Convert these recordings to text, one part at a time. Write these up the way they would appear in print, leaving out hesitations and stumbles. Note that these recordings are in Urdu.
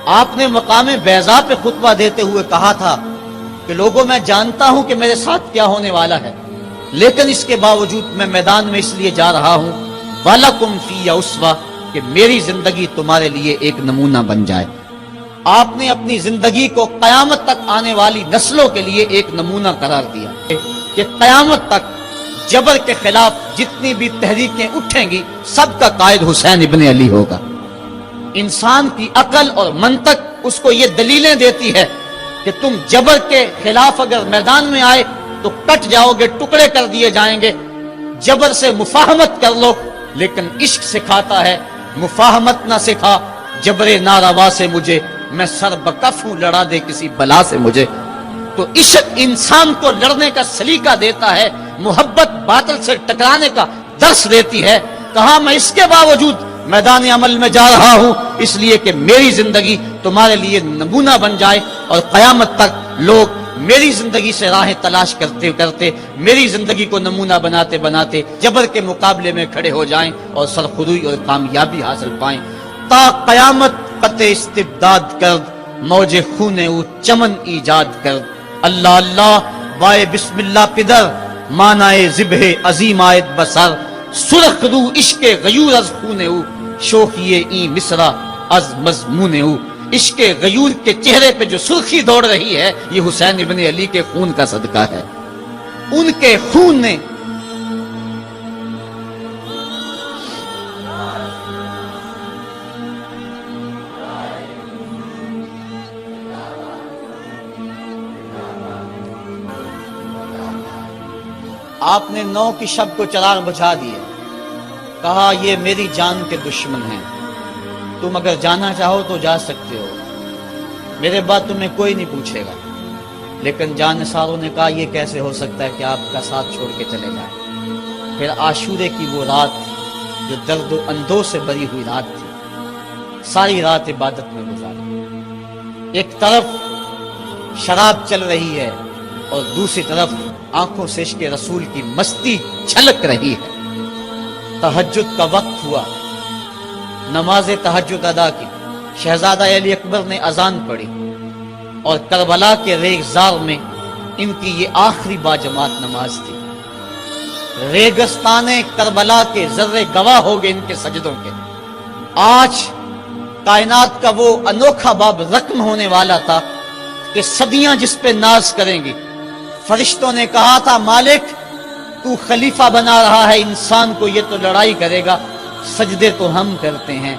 آپ نے مقام بیضا پہ خطبہ دیتے ہوئے کہا تھا کہ لوگوں میں جانتا ہوں کہ میرے ساتھ کیا ہونے والا ہے، لیکن اس کے باوجود میں میدان میں اس لیے جا رہا ہوں وَلَكُمْ فِيَّ أُسْوَةٌ کہ میری زندگی تمہارے لیے ایک نمونہ بن جائے۔ آپ نے اپنی زندگی کو قیامت تک آنے والی نسلوں کے لیے ایک نمونہ قرار دیا کہ قیامت تک جبر کے خلاف جتنی بھی تحریکیں اٹھیں گی سب کا قائد حسین ابن علی ہوگا۔ انسان کی عقل اور منطق اس کو یہ دلیلیں دیتی ہے کہ تم جبر کے خلاف اگر میدان میں آئے تو کٹ جاؤ گے، ٹکڑے کر دیے جائیں گے۔ جبر سے مفاہمت کر لو، لیکن عشق سکھاتا ہے مفاہمت نہ سکھا، جبر ناروا سے مجھے، میں سر بکف ہوں، لڑا دے کسی بلا سے مجھے۔ تو عشق انسان کو لڑنے کا سلیقہ دیتا ہے، محبت باطل سے ٹکرانے کا درس دیتی ہے۔ کہا میں اس کے باوجود میدان عمل میں جا رہا ہوں اس لیے کہ میری زندگی تمہارے لیے نمونہ بن جائے اور قیامت تک لوگ میری زندگی سے راہیں تلاش کرتے کرتے میری زندگی کو نمونہ بناتے بناتے جبر کے مقابلے میں کھڑے ہو جائیں اور سرخروئی اور کامیابی حاصل پائیں۔ تا قیامت قطع استبداد کر، موج خون او چمن ایجاد کر۔ اللہ اللہ وائے بسم اللہ پدر، مانائے ذبح عظیم آیت بسر۔ سرخ رو عشق غیور از خون او، شوخی این مصرع از مضمون او۔ عشق غیور کے چہرے پہ جو سرخی دوڑ رہی ہے یہ حسین ابن علی کے خون کا صدقہ ہے۔ ان کے خون نے آپ نے 9 کی شب کو چراغ بجھا دیے، کہا یہ میری جان کے دشمن ہیں، تم اگر جانا چاہو تو جا سکتے ہو، میرے بعد تمہیں کوئی نہیں پوچھے گا۔ لیکن جانثاروں نے کہا یہ کیسے ہو سکتا ہے کہ آپ کا ساتھ چھوڑ کے چلے جائیں۔ پھر عاشورے کی وہ رات جو درد و اندوہ سے بھری ہوئی رات تھی، ساری رات عبادت میں گزاری۔ ایک طرف شراب چل رہی ہے اور دوسری طرف آنکھوں سے عشق رسول کی مستی چھلک رہی ہے۔ تہجد کا وقت ہوا، نماز تہجد ادا کی، شہزادہ علی اکبر نے اذان پڑھی اور کربلا کے ریگزار میں ان کی یہ آخری باجماعت نماز تھی۔ ریگستان کربلا کے ذرے گواہ ہو گئے ان کے سجدوں کے۔ آج کائنات کا وہ انوکھا باب رقم ہونے والا تھا کہ صدیاں جس پہ ناز کریں گی۔ فرشتوں نے کہا تھا مالک تو خلیفہ بنا رہا ہے انسان کو، یہ تو لڑائی کرے گا، سجدے تو ہم کرتے ہیں۔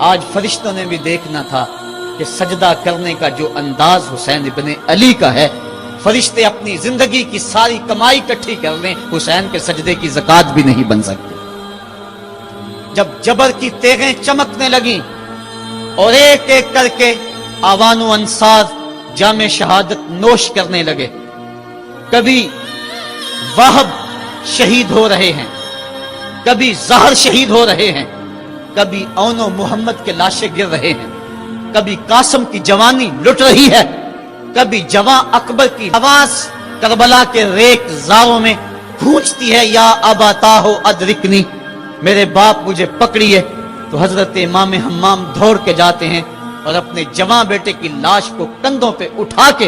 آج فرشتوں نے بھی دیکھنا تھا کہ سجدہ کرنے کا جو انداز حسین ابن علی کا ہے، فرشتے اپنی زندگی کی ساری کمائی اکٹھی کر لیں، حسین کے سجدے کی زکوٰۃ بھی نہیں بن سکتی۔ جب جبر کی تیغیں چمکنے لگیں اور ایک ایک کر کے آوان و انصار جام شہادت نوش کرنے لگے، کبھی وہب شہید ہو رہے ہیں، کبھی زہر شہید ہو رہے ہیں، کبھی اون و محمد کے لاشیں گر رہے ہیں، کبھی قاسم کی جوانی لٹ رہی ہے، کبھی جواں اکبر کی آواز کربلا کے ریگ زاروں میں گونجتی ہے، یا ابا ہو ادرکنی، میرے باپ مجھے پکڑیے۔ تو حضرت امام حمام دوڑ کے جاتے ہیں اور اپنے جواں بیٹے کی لاش کو کندھوں پہ اٹھا کے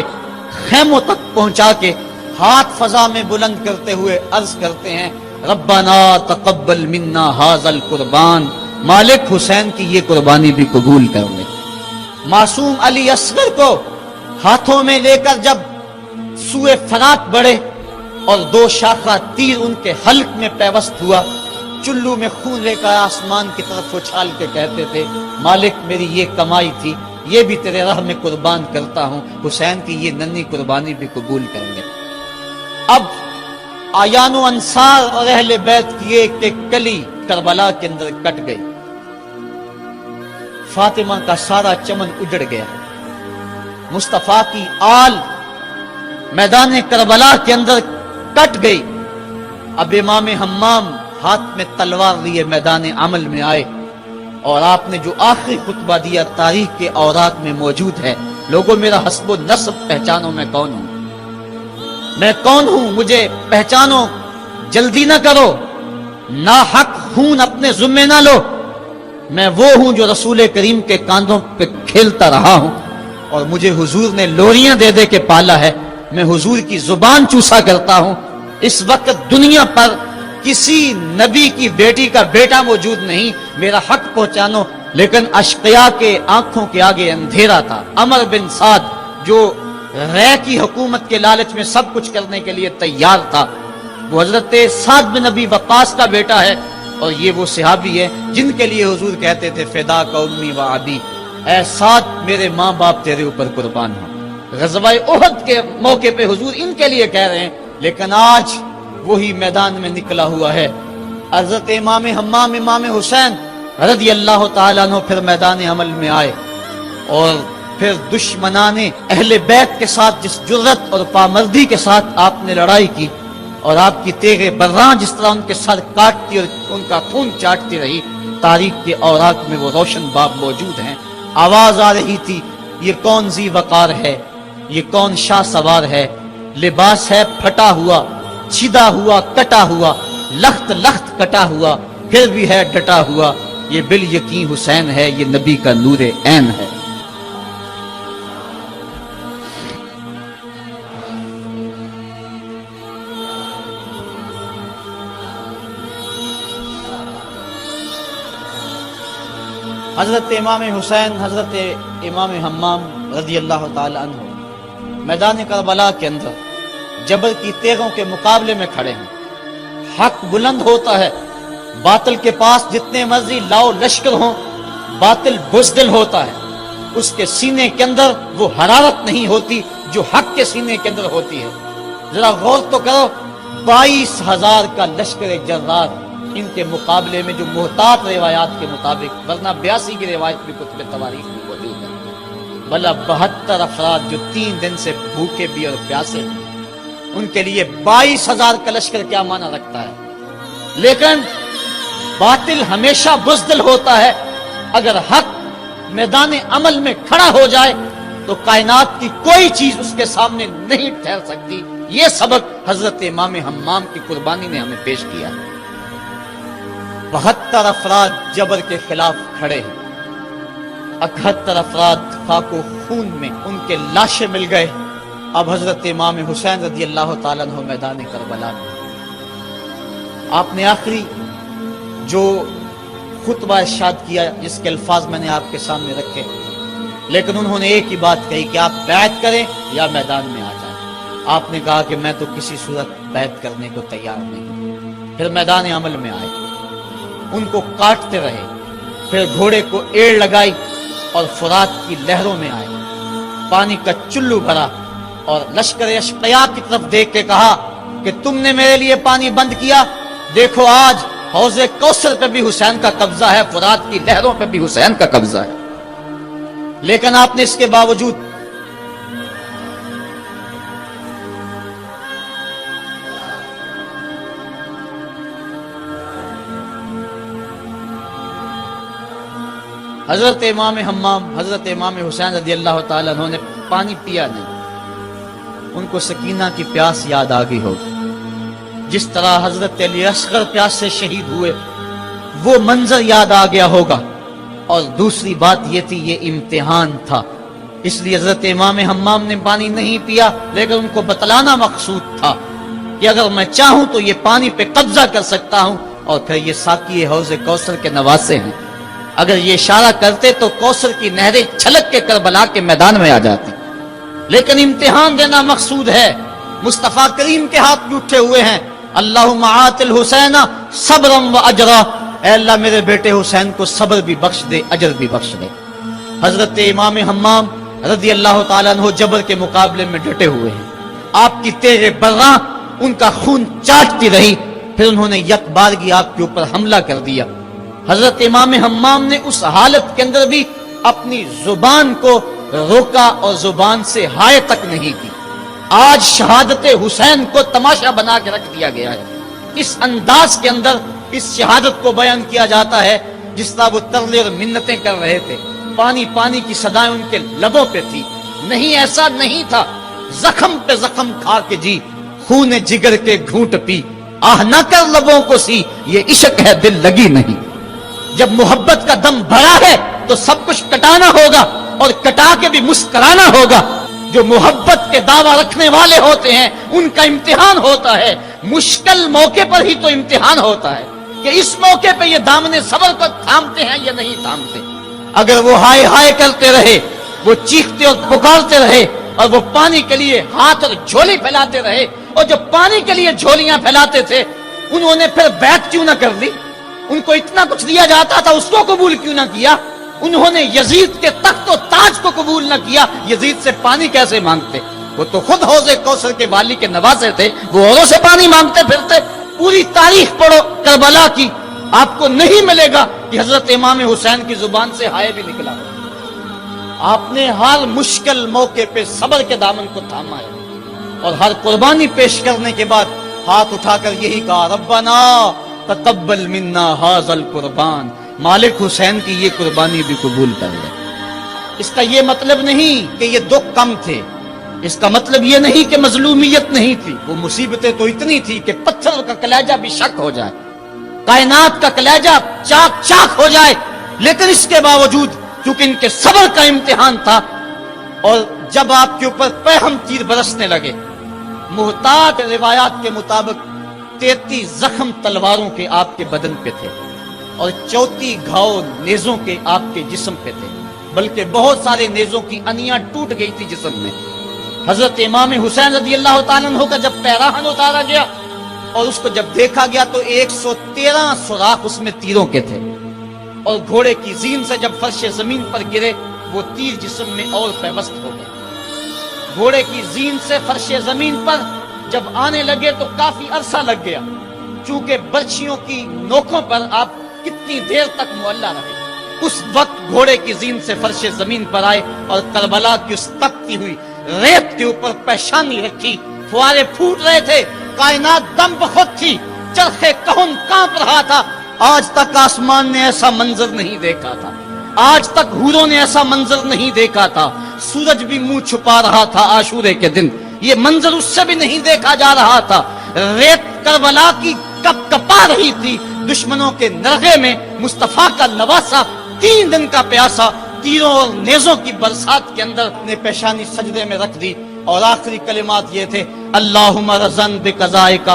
خیموں تک پہنچا کے ہاتھ فضا میں بلند کرتے ہوئے عرض کرتے ہیں ربنا تقبل منا ھذا القربان، مالک حسین کی یہ قربانی بھی قبول کر لے۔ معصوم علی اصغر کو ہاتھوں میں لے کر جب سوئے فرات بڑھے اور 2 شاخہ تیر ان کے حلق میں پیوست ہوا، چلو میں خون لے کر آسمان کی طرف اچھال کے کہتے تھے مالک میری یہ کمائی تھی، یہ بھی تیرے راہ میں قربان کرتا ہوں، حسین کی یہ ننھی قربانی بھی قبول کر لے۔ اب آیان و انصار اور اہل بیت کی ایک ایک کلی کربلا کے اندر کٹ گئی، فاطمہ کا سارا چمن اجڑ گیا، مصطفیٰ کی آل میدان کربلا کے اندر کٹ گئی۔ اب امام حمام ہاتھ میں تلوار لیے میدان عمل میں آئے اور آپ نے جو آخری خطبہ دیا تاریخ کے اوراق میں موجود ہے، لوگوں میرا حسب و نسب پہچانو میں کون ہوں، میں کون ہوں، مجھے پہچانو، جلدی نہ کرو، ناحق خون اپنے ذمے نہ لو، میں وہ ہوں جو رسول کریم کے کاندھوں پہ کھیلتا رہا ہوں، اور مجھے حضور نے لوریاں دے دے کے پالا ہے، میں حضور کی زبان چوسا کرتا ہوں۔ اس وقت دنیا پر کسی نبی کی بیٹی کا بیٹا موجود نہیں میرا حق پہنچانو، لیکن اشقیاء کے آنکھوں کے آگے اندھیرا تھا۔ عمر بن سعد جو رے کی حکومت کے لالچ میں سب کچھ کرنے کے لیے تیار تھا، وہ حضرت سعد بن نبی وقاص کا بیٹا ہے، اور یہ وہ صحابی ہے جن کے لیے حضور کہتے تھے فدا کا امی و ابی، اے سعد میرے ماں باپ تیرے اوپر قربان ہوں۔ غزوہ احد کے موقع پہ حضور ان کے لیے کہہ رہے ہیں، لیکن آج وہی میدان میں نکلا ہوا ہے۔ حضرت امام حمام امام حسین رضی اللہ تعالیٰ عنہ پھر میدان عمل میں آئے، اور پھر دشمنان اہل بیت کے ساتھ جس جرت اور پامردی کے ساتھ آپ نے لڑائی کی، اور آپ کی تیغ براں جس طرح ان کے سر کاٹتی اور ان کا خون چاٹتی رہی، تاریخ کے اوراق میں وہ روشن باب موجود ہیں۔ آواز آ رہی تھی، یہ کون ذی وقار ہے، یہ کون شاہ سوار ہے، لباس ہے پھٹا ہوا، چھدا ہوا، کٹا ہوا، لخت لخت کٹا ہوا، پھر بھی ہے ڈٹا ہوا، یہ بال یقین حسین ہے، یہ نبی کا نور عین ہے۔ حضرت امام حسین حضرت امام حمام رضی اللہ تعالی عنہ میدان کربلا کے اندر جبل کی تیغوں کے مقابلے میں کھڑے ہیں۔ حق بلند ہوتا ہے، باطل کے پاس جتنے مرضی لاؤ لشکر ہوں، باطل بزدل ہوتا ہے، اس کے سینے کے اندر وہ حرارت نہیں ہوتی جو حق کے سینے کے اندر ہوتی ہے۔ ذرا غور تو کرو، 22,000 کا لشکر جرار ان کے مقابلے میں، جو محتاط روایات کے مطابق، ورنہ 82 کی روایت بھی کتب تواریخ میں موجود ہے، بلا 72 افراد جو 3 دن سے بھوکے بھی اور پیاسے ہیں، ان کے لیے 22,000 کا لشکر کیا معنی رکھتا ہے۔ لیکن باطل ہمیشہ بزدل ہوتا ہے، اگر حق میدان عمل میں کھڑا ہو جائے تو کائنات کی کوئی چیز اس کے سامنے نہیں ٹھہر سکتی۔ یہ سبق حضرت امام حمام کی قربانی نے ہمیں پیش کیا ہے۔ 72 افراد جبر کے خلاف کھڑے ہیں، 71 افراد خاک و خون میں ان کے لاشیں مل گئے۔ اب حضرت امام حسین رضی اللہ تعالیٰ عنہ میدان کربلا میں، آپ نے آخری جو خطبہ ارشاد کیا جس کے الفاظ میں نے آپ کے سامنے رکھے، لیکن انہوں نے ایک ہی بات کہی کہ آپ بیعت کریں یا میدان میں آ جائیں۔ آپ نے کہا کہ میں تو کسی صورت بیعت کرنے کو تیار نہیں۔ پھر میدان عمل میں آئے، ان کو کاٹتے رہے، پھر گھوڑے کو ایڑ لگائی اور فرات کی لہروں میں آئے، پانی کا چلو بھرا اور لشکر اشقیاء کی طرف دیکھ کے کہا کہ تم نے میرے لیے پانی بند کیا، دیکھو آج حوض کوثر پہ بھی حسین کا قبضہ ہے، فرات کی لہروں پہ بھی حسین کا قبضہ ہے۔ لیکن آپ نے اس کے باوجود حضرت امام حمام حضرت امام حسین رضی اللہ تعالیٰ عنہ نے پانی پیا نہیں۔ ان کو سکینہ کی پیاس یاد آ گئی ہوگی، جس طرح حضرت علی اصغر پیاس سے شہید ہوئے، وہ منظر یاد آ گیا ہوگا۔ اور دوسری بات یہ تھی، یہ امتحان تھا، اس لیے حضرت امام حمام نے پانی نہیں پیا، لیکن ان کو بتلانا مقصود تھا کہ اگر میں چاہوں تو یہ پانی پہ قبضہ کر سکتا ہوں، اور پھر یہ ساقی حوض کوثر کے نواسے ہیں، اگر یہ اشارہ کرتے تو کوثر کی نہریں چھلک کے کربلا کے میدان میں آ جاتی۔ لیکن امتحان دینا مقصود ہے۔ مصطفیٰ کریم کے ہاتھ بھی اٹھے ہوئے ہیں، اللہم آت الحسین صبرا و اجرا، اے اللہ میرے بیٹے حسین کو صبر بھی بخش دے، اجر بھی بخش دے۔ حضرت امام حمام رضی اللہ تعالیٰ عنہ جبر کے مقابلے میں ڈٹے ہوئے ہیں، آپ کی تیغ براں ان کا خون چاٹتی رہی، پھر انہوں نے یک بارگی آپ کے اوپر حملہ کر دیا۔ حضرت امام حمام نے اس حالت کے اندر بھی اپنی زبان کو روکا اور زبان سے ہائے تک نہیں کی۔ آج شہادت حسین کو تماشا بنا کے رکھ دیا گیا ہے، اس انداز کے اندر اس شہادت کو بیان کیا جاتا ہے جس طرح وہ ترلے اور منتیں کر رہے تھے، پانی پانی کی صدائیں ان کے لبوں پہ تھی۔ نہیں، ایسا نہیں تھا، زخم پہ زخم کھا کے جی، خون جگر کے گھونٹ پی، آہ نہ کر لبوں کو سی، یہ عشق ہے دل لگی نہیں۔ جب محبت کا دم بھرا ہے تو سب کچھ کٹانا ہوگا اور کٹا کے بھی مسکرانا ہوگا. جو محبت کے دعویٰ رکھنے والے ہوتے ہیں ان کا امتحان ہوتا ہے. مشکل موقع پر ہی تو امتحان ہوتا ہے کہ اس موقع پہ یہ دامن صبر کو تھامتے ہیں یا نہیں تھامتے. اگر وہ ہائے ہائے کرتے رہے، وہ چیختے اور پکارتے رہے، اور وہ پانی کے لیے ہاتھ اور جھولی پھیلاتے رہے، اور جو پانی کے لیے جھولیاں پھیلاتے تھے انہوں نے پھر بیعت کیوں نہ کر لی؟ ان کو اتنا کچھ دیا جاتا تھا، اس کو قبول کیوں نہ کیا؟ انہوں نے یزید کے تخت و تاج کو قبول نہ کیا، یزید سے پانی کیسے مانگتے؟ وہ تو خود حوض کوثر کے والی کے نواسے تھے، وہ اوروں سے پانی مانگتے پھرتے. پوری تاریخ پڑھو کربلا کی، آپ کو نہیں ملے گا کہ حضرت امام حسین کی زبان سے ہائے بھی نکلا. آپ نے ہر مشکل موقع پہ صبر کے دامن کو تھاما ہے، اور ہر قربانی پیش کرنے کے بعد ہاتھ اٹھا کر یہی کہا ربنا تقبل منا ھذا القربان، مالک حسین کی یہ قربانی بھی قبول کر لے. اس کا یہ مطلب نہیں کہ یہ دکھ کم تھے، اس کا مطلب یہ نہیں کہ مظلومیت نہیں تھی. وہ مصیبتیں تو اتنی تھی کہ پتھر کا کلیجہ بھی شک ہو جائے، کائنات کا کلیجہ چاک چاک ہو جائے، لیکن اس کے باوجود کیونکہ ان کے صبر کا امتحان تھا. اور جب آپ کے اوپر پیہم تیر برسنے لگے، محتاط روایات کے مطابق 33 زخم تلواروں کے آپ کے بدن پہ تھے، اور 34 گھاؤ نیزوں کے آپ کے جسم پہ تھے، بلکہ بہت سارے نیزوں کی انیاں ٹوٹ گئی تھی جسم میں. حضرت امام حسین رضی اللہ تعالیٰ عنہ کا جب پیراہن اتارا گیا اور اس کو جب دیکھا گیا تو 113 سوراخ اس میں تیروں کے تھے، اور گھوڑے کی زین سے جب فرش زمین پر گرے وہ تیر جسم میں اور پیوست ہو گئے. گھوڑے کی زین سے فرش زمین پر جب آنے لگے تو کافی عرصہ لگ گیا، چونکہ برچھیوں کی نوکوں پر آپ کتنی دیر تک معلّہ رہے. اس وقت گھوڑے کی زین سے فرش زمین پر آئے اور کربلا کی اس تپتی ہوئی ریت کے اوپر پیشانی رکھی. فوارے پھوٹ رہے تھے، کائنات دم بخود تھی، چرخے کہن کانپ رہا تھا. آج تک آسمان نے ایسا منظر نہیں دیکھا تھا، آج تک حوروں نے ایسا منظر نہیں دیکھا تھا. سورج بھی منہ چھپا رہا تھا عاشورے کے دن، یہ منظر اس سے بھی نہیں دیکھا جا رہا تھا. ریت کربلا کی کپ کپا رہی تھی. دشمنوں کے نرغے میں مصطفیٰ کا نواسا 3 دن کا پیاسا تیروں اور نیزوں کی برسات کے اندر نے پیشانی سجدے میں رکھ دی، اور آخری کلمات یہ تھے اللہم رضن بقضائک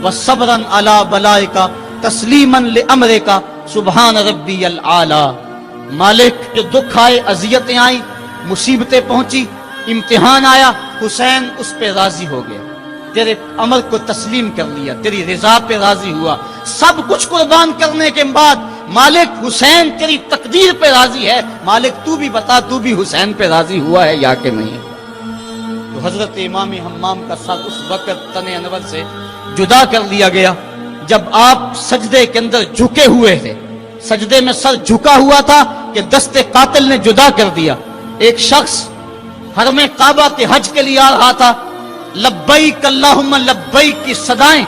وصبرا علی بلائک تسلیما لامرک سبحان ربی العالی. مالک جو دکھ آئے، اذیتیں آئیں، مصیبتیں پہنچی، امتحان آیا، حسین اس پہ راضی ہو گیا، تیرے امر کو تسلیم کر لیا، تیری رضا پہ راضی ہوا. سب کچھ قربان کرنے کے بعد مالک حسین تیری تقدیر پہ راضی ہے. مالک تو بھی بتا، تو بھی حسین پہ راضی ہوا ہے یا کہ نہیں؟ تو حضرت امام حمام کا سر اس وقت تن انور سے جدا کر لیا گیا جب آپ سجدے کے اندر جھکے ہوئے تھے. سجدے میں سر جھکا ہوا تھا کہ دست قاتل نے جدا کر دیا. ایک شخص حرم کعبہ کے حج کے لیے آ رہا تھا، لبیک اللہم لبیک کی صدائیں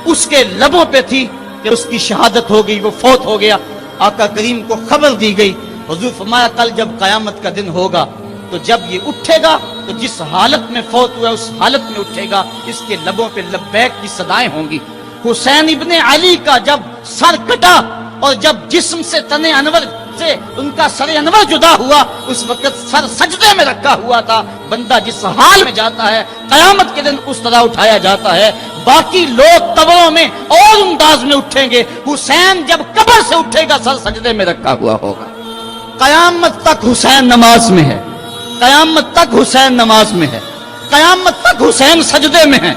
اس کے لبوں پہ تھی کہ اس کی شہادت ہو گئی، وہ فوت ہو گیا. آقا کریم کو خبر دی گئی. حضور فرمایا کل جب قیامت کا دن ہوگا تو جب یہ اٹھے گا تو جس حالت میں فوت ہوا اس حالت میں اٹھے گا، اس کے لبوں پہ لبیک کی صدائیں ہوں گی. حسین ابن علی کا جب سر کٹا اور جب جسم سے تن انور سے ان کا سر انور جدا ہوا، اس وقت سر سجدے میں رکھا ہوا تھا. بندہ جس حال میں جاتا ہے قیامت کے دن اس طرح اٹھایا جاتا ہے. باقی لوگ قبروں میں اور انداز میں اٹھیں گے، حسین جب قبر سے اٹھے گا سر سجدے میں رکھا ہوا ہوگا. قیامت تک حسین نماز میں ہے، قیامت تک حسین نماز میں ہے، قیامت تک حسین سجدے میں ہے،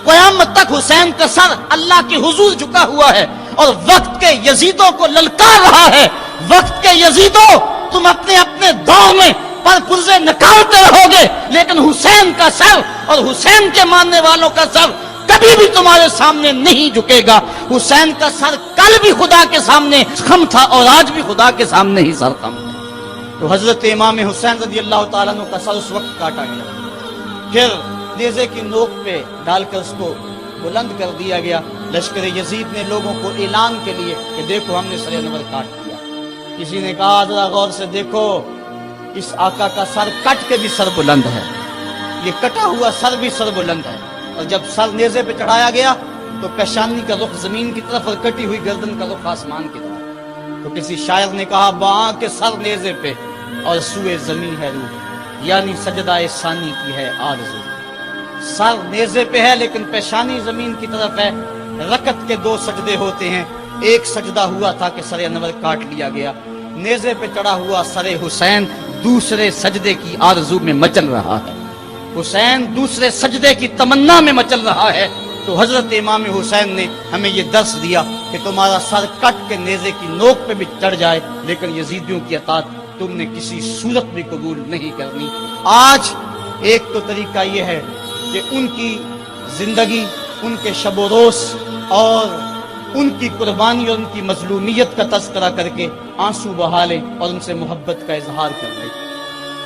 قیامت تک حسین کا سر اللہ کے حضور جھکا ہوا ہے. اور وقت کے یزیدوں کو للکار رہا ہے، وقت کے یزیدوں تم اپنے اپنے دور میں پر پرزے نکالتے رہو گے، لیکن حسین کا سر اور حسین کے ماننے والوں کا سر کبھی بھی تمہارے سامنے نہیں جھکے گا. حسین کا سر کل بھی خدا کے سامنے خم تھا اور آج بھی خدا کے سامنے ہی سر خم ہے. تو حضرت امام حسین رضی اللہ تعالیٰ عنہ کا سر اس وقت کاٹا گیا، پھر نیزے کی نوک پہ ڈال کر اس کو بلند کر دیا گیا. لشکر یزید نے لوگوں کو اعلان کے لیے کہ دیکھو ہم نے سر انور کاٹ دیا. کسی نے کہا ذرا غور سے دیکھو، اس آقا کا سر کٹ کے بھی سر بلند ہے، یہ کٹا ہوا سر بھی سر بلند ہے. اور جب سر نیزے پہ چڑھایا گیا تو پیشانی کا رخ زمین کی طرف اور کٹی ہوئی گردن کا رخ آسمان کی طرف. تو کسی شاعر نے کہا باں کے سر نیزے پہ اور سوئے زمین ہے روح، یعنی سجدہ ثانی کی ہے آرزو۔ سر نیزے پہ ہے لیکن پیشانی زمین کی طرف ہے۔ رکعت کے 2 سجدے ہوتے ہیں، ایک سجدہ ہوا تھا کہ سر انور کاٹ لیا گیا، نیزے پہ چڑھا ہوا سر حسین دوسرے سجدے کی آرزو میں مچل رہا ہے، حسین دوسرے سجدے کی تمنا میں مچل رہا ہے۔ تو حضرت امام حسین نے ہمیں یہ درس دیا کہ تمہارا سر کٹ کے نیزے کی نوک پہ بھی چڑھ جائے لیکن یزیدیوں کی اطاعت تم نے کسی صورت بھی قبول نہیں کرنی۔ آج ایک تو طریقہ یہ ہے کہ ان کی زندگی، ان کے شب و روز اور ان کی قربانی اور ان کی مظلومیت کا تذکرہ کر کے آنسو بہا لیں اور ان سے محبت کا اظہار کر لیں،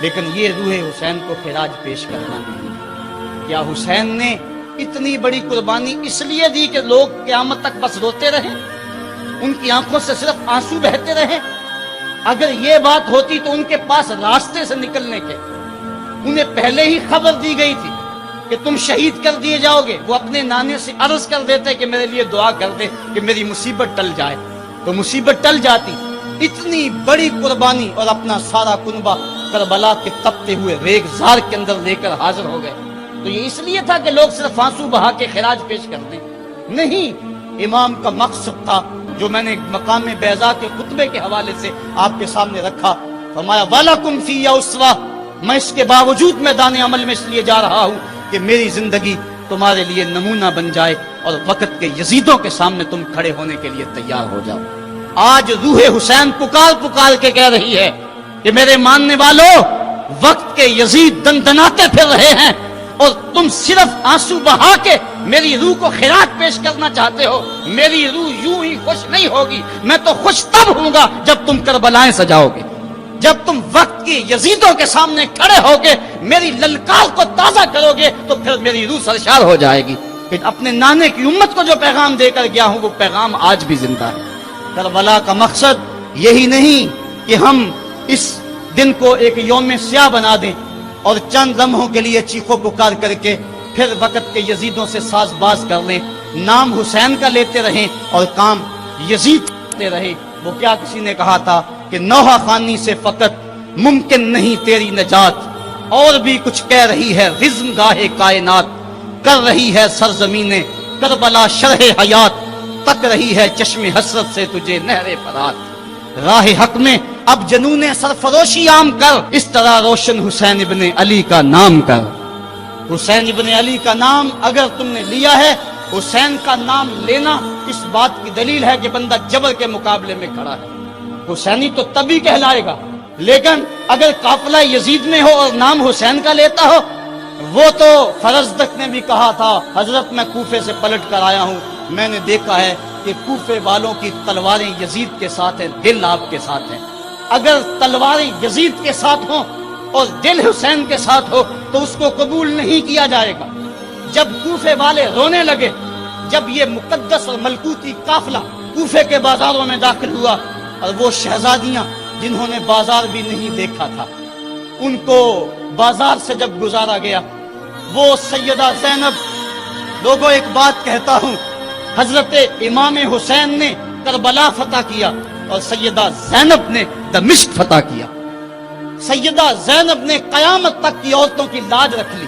لیکن یہ روح حسین کو خراج پیش کرنا نہیں۔ کیا حسین نے اتنی بڑی قربانی اس لیے دی کہ لوگ قیامت تک بس روتے رہیں، ان کی آنکھوں سے صرف آنسو بہتے رہیں؟ اگر یہ بات ہوتی تو ان کے پاس راستے سے نکلنے کے انہیں پہلے ہی خبر دی گئی تھی کہ تم شہید کر دیے جاؤ گے۔ وہ اپنے نانے سے عرض کر دیتے کہ میرے لیے دعا کر دے کہ میری مصیبت ٹل جائے، تو مصیبت ٹل جاتی۔ اتنی بڑی قربانی اور اپنا سارا کنبہ کربلا کے تپتے ہوئے ریگزار کے اندر لے کر حاضر ہو گئے، تو یہ اس لیے تھا کہ لوگ صرف آنسو بہا کے خراج پیش کر دیں؟ نہیں، امام کا مقصد تھا جو میں نے مقام بیضا کے خطبے کے حوالے سے آپ کے سامنے رکھا۔ فرمایا وَلَكُمْ فِيَّ أُسْوَةٌ، میں اس کے باوجود میدان عمل میں اس لیے جا رہا ہوں کہ میری زندگی تمہارے لیے نمونہ بن جائے اور وقت کے یزیدوں کے سامنے تم کھڑے ہونے کے لیے تیار ہو جاؤ۔ آج روح حسین پکار پکار کے کہہ رہی ہے کہ میرے ماننے والوں، وقت کے یزید دندناتے پھر رہے ہیں اور تم صرف آنسو بہا کے میری روح کو خراج پیش کرنا چاہتے ہو۔ میری روح یوں ہی خوش نہیں ہوگی، میں تو خوش تب ہوں گا جب تم کربلائیں سجاؤ گے، جب تم وقت کی یزیدوں کے سامنے کھڑے ہوگے، میری للکار کو تازہ کرو گے، تو پھر میری روح سرشار ہو جائے گی کہ اپنے نانے کی امت کو جو پیغام دے کر گیا ہوں وہ پیغام آج بھی زندہ ہے۔ کربلا کا مقصد یہی نہیں کہ ہم اس دن کو ایک یوم سیاہ بنا دیں اور چند لمحوں کے لیے چیخو پکار کر کے پھر وقت کے یزیدوں سے ساز باز کر لیں، نام حسین کا لیتے رہیں اور کام یزید کرتے رہیں۔ وہ کیا کسی نے کہا تھا کہ نوحہ خوانی سے فقط ممکن نہیں تیری نجات، اور بھی کچھ کہہ رہی ہے رزم گاہ کائنات، کر رہی ہے سرزمین کربلا شرح حیات، تک رہی ہے چشم حسرت سے تجھے نہر فرات، راہ حق میں اب جنون سرفروشی عام کر، اس طرح روشن حسین ابن علی کا نام کر۔ حسین ابن علی کا نام اگر تم نے لیا ہے، حسین کا نام لینا اس بات کی دلیل ہے کہ بندہ جبر کے مقابلے میں کھڑا ہے۔ حسینی تو تبھی کہلائے گا، لیکن اگر قافلہ یزید میں ہو اور نام حسین کا لیتا ہو، وہ تو فرزدق نے بھی کہا تھا حضرت میں کوفے سے پلٹ کر آیا ہوں، میں نے دیکھا ہے کہ کوفے والوں کی تلواریں یزید کے ساتھ ہیں، دل آپ کے ساتھ ہیں۔ اگر تلواریں یزید کے ساتھ ہوں اور دل حسین کے ساتھ ہو تو اس کو قبول نہیں کیا جائے گا۔ جب کوفے والے رونے لگے، جب یہ مقدس اور ملکوتی قافلہ کوفے کے بازاروں میں داخل ہوا اور وہ شہزادیاں جنہوں نے بازار بھی نہیں دیکھا تھا، ان کو بازار سے جب گزارا گیا، وہ سیدہ زینب، لوگوں ایک بات کہتا ہوں، حضرت امام حسین نے کربلا فتح کیا اور سیدہ زینب نے دمشق فتح کیا۔ سیدہ زینب نے قیامت تک کی عورتوں کی لاج رکھ لی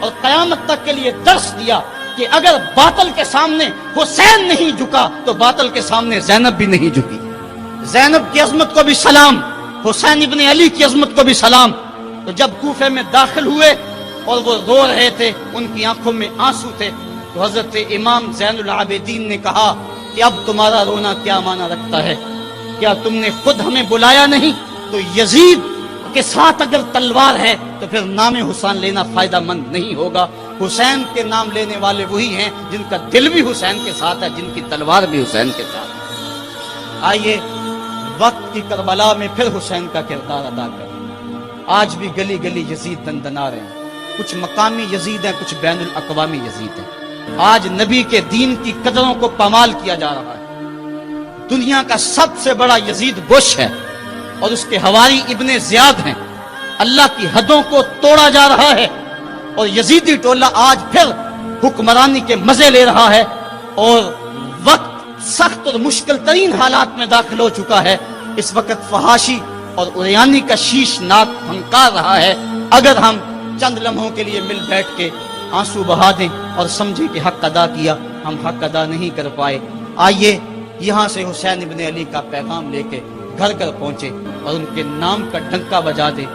اور قیامت تک کے لیے درس دیا کہ اگر باطل کے سامنے حسین نہیں جھکا تو باطل کے سامنے زینب بھی نہیں جھکی۔ زینب کی عظمت کو بھی سلام، حسین ابن علی کی عظمت کو بھی سلام۔ تو جب کوفے میں داخل ہوئے اور وہ رو رہے تھے، ان کی آنکھوں میں آنسو تھے، تو حضرت امام زین العابدین نے کہا کہ اب تمہارا رونا کیا معنی رکھتا ہے؟ کیا تم نے خود ہمیں بلایا نہیں؟ تو یزید کے ساتھ اگر تلوار ہے تو پھر نام حسین لینا فائدہ مند نہیں ہوگا۔ حسین کے نام لینے والے وہی ہیں جن کا دل بھی حسین کے ساتھ ہے، جن کی تلوار بھی حسین کے ساتھ ہے۔ آئیے وقت کی کربلا میں پھر حسین کا کردار ادا کریں۔ آج بھی گلی گلی یزید دندنا رہے ہیں، کچھ مقامی یزید ہیں، کچھ بین الاقوامی یزید ہیں۔ آج نبی کے دین کی قدروں کو پامال کیا جا رہا ہے۔ دنیا کا سب سے بڑا یزید بش ہے اور اس کے حواری ابن زیاد ہیں۔ اللہ کی حدوں کو توڑا جا رہا ہے اور یزیدی ٹولہ آج پھر حکمرانی کے مزے لے رہا ہے اور وقت سخت اور مشکل ترین حالات میں داخل ہو چکا ہے. اس وقت فحاشی اور اریانی کا شیش ناک پھنکار رہا ہے. اگر ہم چند لمحوں کے لیے مل بیٹھ کے آنسو بہا دیں اور سمجھیں کہ حق ادا کیا، ہم حق ادا نہیں کر پائے. آئیے یہاں سے حسین ابن علی کا پیغام لے کے گھر گھر پہنچے اور ان کے نام کا ڈنکا بجا دے.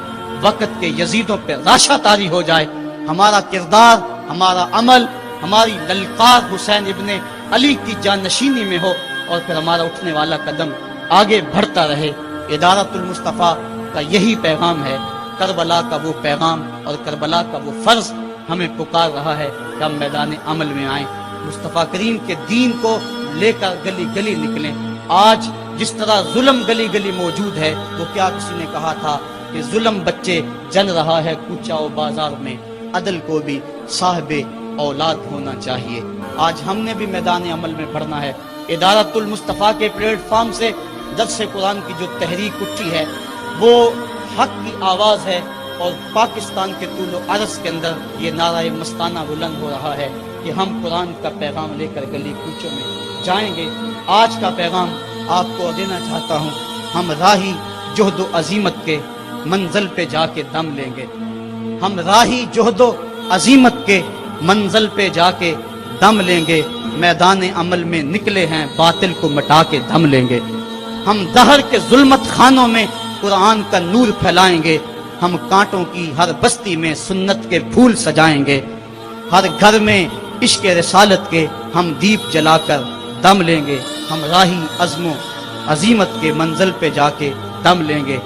وقت کے یزیدوں پہ راشا طاری ہو جائے. ہمارا کردار، ہمارا عمل، ہماری للکار حسین ابن علی کی جانشینی میں ہو، اور پھر ہمارا اٹھنے والا قدم آگے بڑھتا رہے. ادارت المصطفیٰ کا یہی پیغام ہے. کربلا کا وہ پیغام اور کربلا کا وہ فرض ہمیں پکار رہا ہے کہ ہم میدان عمل میں آئیں، مصطفیٰ کریم کے دین کو لے کر گلی گلی نکلیں. آج جس طرح ظلم گلی گلی موجود ہے، وہ کیا کسی نے کہا تھا کہ ظلم بچے جن رہا ہے کوچہ و بازار میں، عدل کو بھی صاحب اولاد ہونا چاہیے. آج ہم نے بھی میدان عمل میں بڑھنا ہے. ادارت المصطفیٰ کے پلیٹ فارم سے درس قرآن کی جو تحریک اٹھی ہے وہ حق کی آواز ہے، اور پاکستان کے طول و عرض کے اندر یہ نعرہ مستانہ بلند ہو رہا ہے کہ ہم قرآن کا پیغام لے کر گلی کوچوں میں جائیں گے. آج کا پیغام آپ کو دینا چاہتا ہوں. ہم راہی جہد و عظیمت کے منزل پہ جا کے دم لیں گے. ہم راہی جہد و عظیمت کے منزل پہ جا کے دم لیں گے. میدان عمل میں نکلے ہیں، باطل کو مٹا کے دم لیں گے. ہم دہر کے ظلمت خانوں میں قرآن کا نور پھیلائیں گے. ہم کانٹوں کی ہر بستی میں سنت کے پھول سجائیں گے. ہر گھر میں عشق رسالت کے ہم دیپ جلا کر دم لیں گے. ہم راہی عزم و عظیمت کے منزل پہ جا کے دم لیں گے.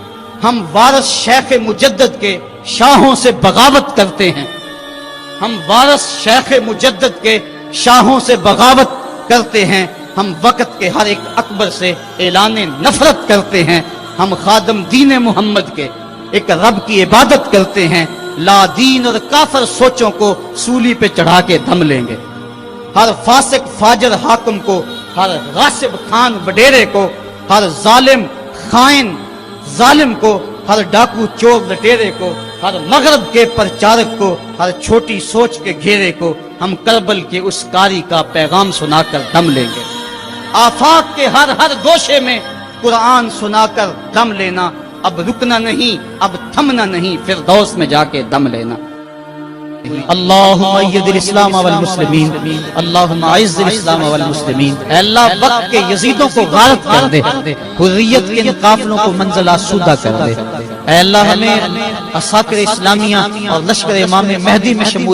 ہم وارث شیخ مجدد کے شاہوں سے بغاوت کرتے ہیں. ہم وارث شیخ مجدد کے شاہوں سے بغاوت کرتے ہیں. ہم وقت کے ہر ایک اکبر سے اعلان نفرت کرتے ہیں. ہم خادم دین محمد کے ایک رب کی عبادت کرتے ہیں. لا دین اور کافر سوچوں کو سولی پہ چڑھا کے دم لیں گے. ہر فاسق فاجر حاکم کو، ہر غاصب خان وڈیرے کو، ہر ظالم خائن ظالم کو، ہر ڈاکو چور لٹیرے کو، ہر مغرب کے پرچارک کو، ہر چھوٹی سوچ کے گھیرے کو ہم کربل کے اس کاری کا پیغام سنا کر دم لیں گے. آفاق کے ہر گوشے میں قرآن سنا کر دم لینا. اب رکنا نہیں، اب تھمنا نہیں، فردوس میں جا کے دم لینا. اللہم اید الاسلام والمسلمین، اللہم اعز الاسلام والمسلمین. اے اللہ وقت کے یزیدوں کو غارت کر دے، حریت کے ان قافلوں کو منزل آسودہ کر دے. اے اللہ ہمیں عساکر اسلامیہ اور لشکر امام مہدی میں شمول